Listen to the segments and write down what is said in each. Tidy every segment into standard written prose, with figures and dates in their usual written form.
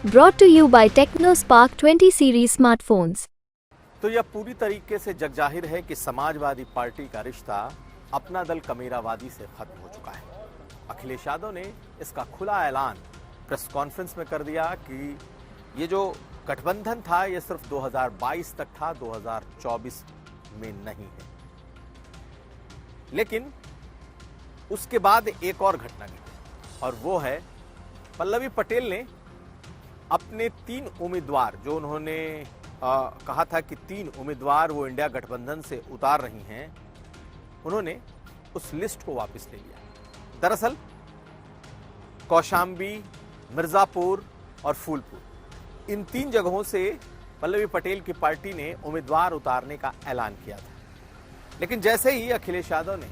Brought to you by TechnoSpark 20 series smartphones. तो यह पूरी तरीके से जगजाहिर है कि समाजवादी पार्टी का रिश्ता अपना दल कमेरावादी से खत्म हो चुका है। अखिलेश यादव ने इसका खुला ऐलान प्रेस कॉन्फ्रेंस में कर दिया कि ये जो गठबंधन था ये सिर्फ 2022 तक था, 2024 में नहीं है। लेकिन उसके बाद एक और घटना घटी और वो है पल्लवी पटेल ने अपने 3 उम्मीदवार जो उन्होंने कहा था कि 3 उम्मीदवार वो इंडिया गठबंधन से उतार रही हैं, उन्होंने उस लिस्ट को वापस ले लिया। दरअसल कौशाम्बी, मिर्जापुर और फूलपुर इन 3 जगहों से पल्लवी पटेल की पार्टी ने उम्मीदवार उतारने का ऐलान किया था। लेकिन जैसे ही अखिलेश यादव ने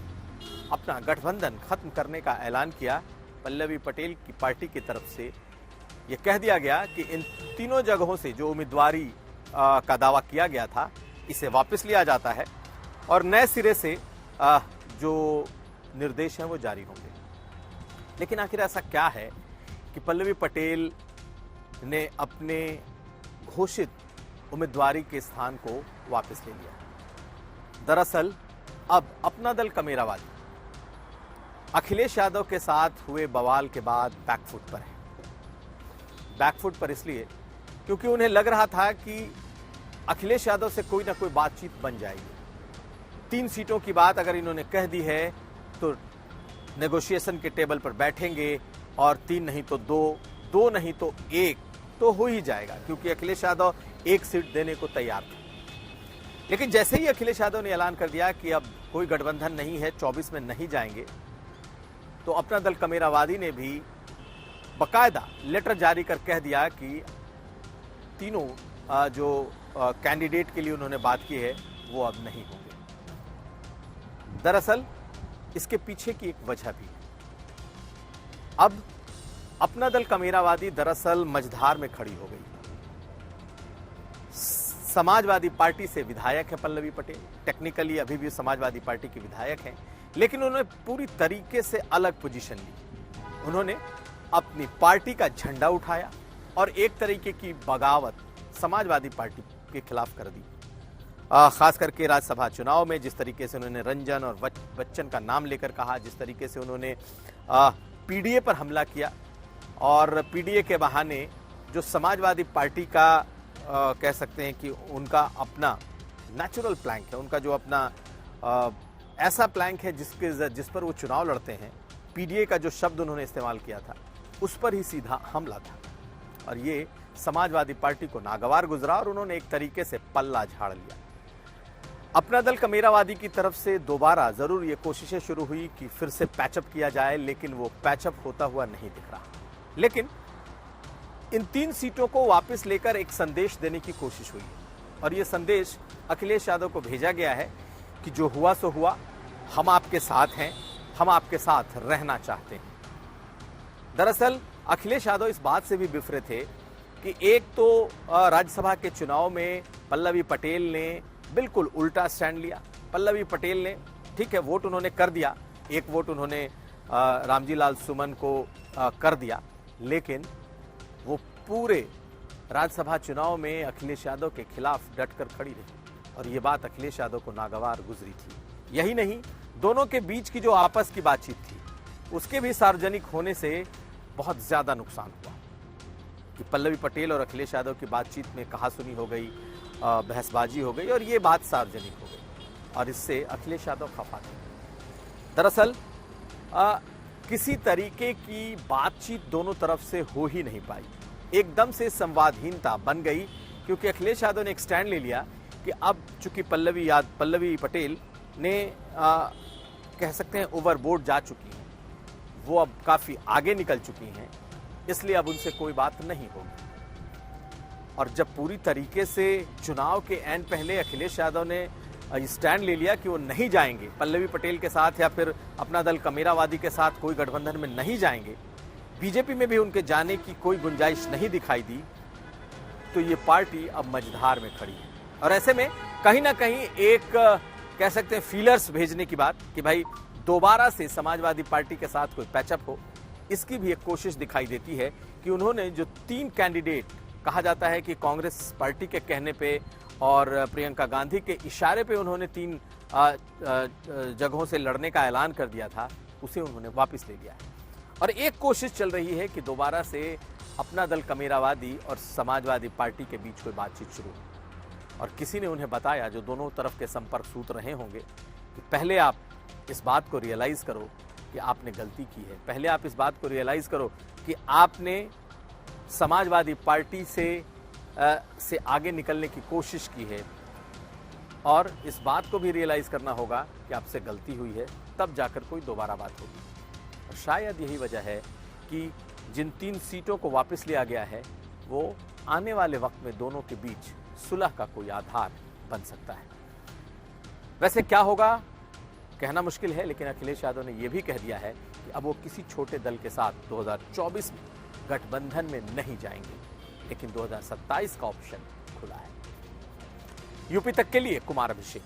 अपना गठबंधन खत्म करने का ऐलान किया, पल्लवी पटेल की पार्टी की तरफ से यह कह दिया गया कि इन तीनों जगहों से जो उम्मीदवारी का दावा किया गया था इसे वापस लिया जाता है और नए सिरे से जो निर्देश हैं वो जारी होंगे। लेकिन आखिर ऐसा क्या है कि पल्लवी पटेल ने अपने घोषित उम्मीदवारी के स्थान को वापस ले लिया? दरअसल अब अपना दल कमेरावादी अखिलेश यादव के साथ हुए बवाल के बाद बैकफुट पर है। बैकफुट पर इसलिए क्योंकि उन्हें लग रहा था कि अखिलेश यादव से कोई ना कोई बातचीत बन जाएगी। 3 सीटों की बात अगर इन्होंने कह दी है तो नेगोशिएशन के टेबल पर बैठेंगे और 3 नहीं तो 2 नहीं तो 1 तो हो ही जाएगा, क्योंकि अखिलेश यादव 1 सीट देने को तैयार थे। लेकिन जैसे ही अखिलेश यादव ने ऐलान कर दिया कि अब कोई गठबंधन नहीं है, 24 में नहीं जाएंगे, तो अपना दल कमेरावादी ने भी बकायदा लेटर जारी कर कह दिया कि तीनों जो कैंडिडेट के लिए उन्होंने बात की है वो अब नहीं होंगे। दरअसल इसके पीछे की एक वजह भी है। अब अपना दल कमेरावादी दरअसल मझधार में खड़ी हो गई। समाजवादी पार्टी से विधायक है पल्लवी पटेल, टेक्निकली अभी भी समाजवादी पार्टी की विधायक हैं, लेकिन उन्होंने पूरी तरीके से अलग पोजीशन ली। उन्होंने अपनी पार्टी का झंडा उठाया और एक तरीके की बगावत समाजवादी पार्टी के खिलाफ कर दी। खास करके राज्यसभा चुनाव में जिस तरीके से उन्होंने रंजन और बच्चन का नाम लेकर कहा, जिस तरीके से उन्होंने पीडीए पर हमला किया और पीडीए के बहाने जो समाजवादी पार्टी का कह सकते हैं कि उनका अपना नेचुरल प्लैंक है, उनका जो अपना ऐसा प्लैंक है जिस पर वो चुनाव लड़ते हैं, पीडीए का जो शब्द उन्होंने इस्तेमाल किया था उस पर ही सीधा हमला था और ये समाजवादी पार्टी को नागवार गुजरा और उन्होंने एक तरीके से पल्ला झाड़ लिया। अपना दल कमेरावादी की तरफ से दोबारा जरूर ये कोशिशें शुरू हुई कि फिर से पैचअप किया जाए, लेकिन वो पैचअप होता हुआ नहीं दिख रहा। लेकिन इन 3 सीटों को वापस लेकर एक संदेश देने की कोशिश हुई और ये संदेश अखिलेश यादव को भेजा गया है कि जो हुआ सो हुआ, हम आपके साथ हैं, हम आपके साथ रहना चाहते हैं। दरअसल अखिलेश यादव इस बात से भी बिफरे थे कि एक तो राज्यसभा के चुनाव में पल्लवी पटेल ने बिल्कुल उल्टा स्टैंड लिया। पल्लवी पटेल ने ठीक है वोट उन्होंने कर दिया, 1 वोट उन्होंने रामजी लाल सुमन को कर दिया, लेकिन वो पूरे राज्यसभा चुनाव में अखिलेश यादव के खिलाफ डटकर खड़ी रही और ये बात अखिलेश यादव को नागवार गुजरी थी। यही नहीं, दोनों के बीच की जो आपस की बातचीत थी उसके भी सार्वजनिक होने से बहुत ज्यादा नुकसान हुआ कि पल्लवी पटेल और अखिलेश यादव की बातचीत में कहासुनी हो गई, बहसबाजी हो गई और ये बात सार्वजनिक हो गई और इससे अखिलेश यादव खफा थे। दरअसल किसी तरीके की बातचीत दोनों तरफ से हो ही नहीं पाई, एकदम से संवादहीनता बन गई, क्योंकि अखिलेश यादव ने एक स्टैंड ले लिया कि अब चूंकि पल्लवी पटेल ने कह सकते हैं ओवरबोर्ड जा चुकी हैं, वो अब काफी आगे निकल चुकी हैं, इसलिए अब उनसे कोई बात नहीं होगी। और जब पूरी तरीके से चुनाव के एंड पहले अखिलेश यादव ने स्टैंड ले लिया कि वो नहीं जाएंगे पल्लवी पटेल के साथ या फिर अपना दल कमेरावादी के साथ कोई गठबंधन में नहीं जाएंगे, बीजेपी में भी उनके जाने की कोई गुंजाइश नहीं दिखाई दी, तो ये पार्टी अब मझधार में खड़ी है। और ऐसे में कहीं ना कहीं एक कह सकते हैं फीलर्स भेजने की बात कि भाई दोबारा से समाजवादी पार्टी के साथ कोई पैचअप हो, इसकी भी एक कोशिश दिखाई देती है कि उन्होंने जो 3 कैंडिडेट कहा जाता है कि कांग्रेस पार्टी के कहने पे और प्रियंका गांधी के इशारे पे उन्होंने 3 जगहों से लड़ने का ऐलान कर दिया था, उसे उन्होंने वापस ले लिया है। और एक कोशिश चल रही है कि दोबारा से अपना दल कमेरावादी और समाजवादी पार्टी के बीच कोई बातचीत शुरू हो। और किसी ने उन्हें बताया, जो दोनों तरफ के संपर्क सूत्र रहे होंगे, कि पहले आप इस बात को रियलाइज करो कि आपने गलती की है, पहले आप इस बात को रियलाइज करो कि आपने समाजवादी पार्टी से आगे निकलने की कोशिश की है, और इस बात को भी रियलाइज करना होगा कि आपसे गलती हुई है, तब जाकर कोई दोबारा बात होगी। और शायद यही वजह है कि जिन 3 सीटों को वापस लिया गया है, वो आने वाले वक्त में दोनों के बीच सुलह का कोई आधार बन सकता है। वैसे क्या होगा कहना मुश्किल है, लेकिन अखिलेश यादव ने यह भी कह दिया है कि अब वो किसी छोटे दल के साथ 2024 में गठबंधन में नहीं जाएंगे, लेकिन 2027 का ऑप्शन खुला है। यूपी तक के लिए कुमार अभिषेक।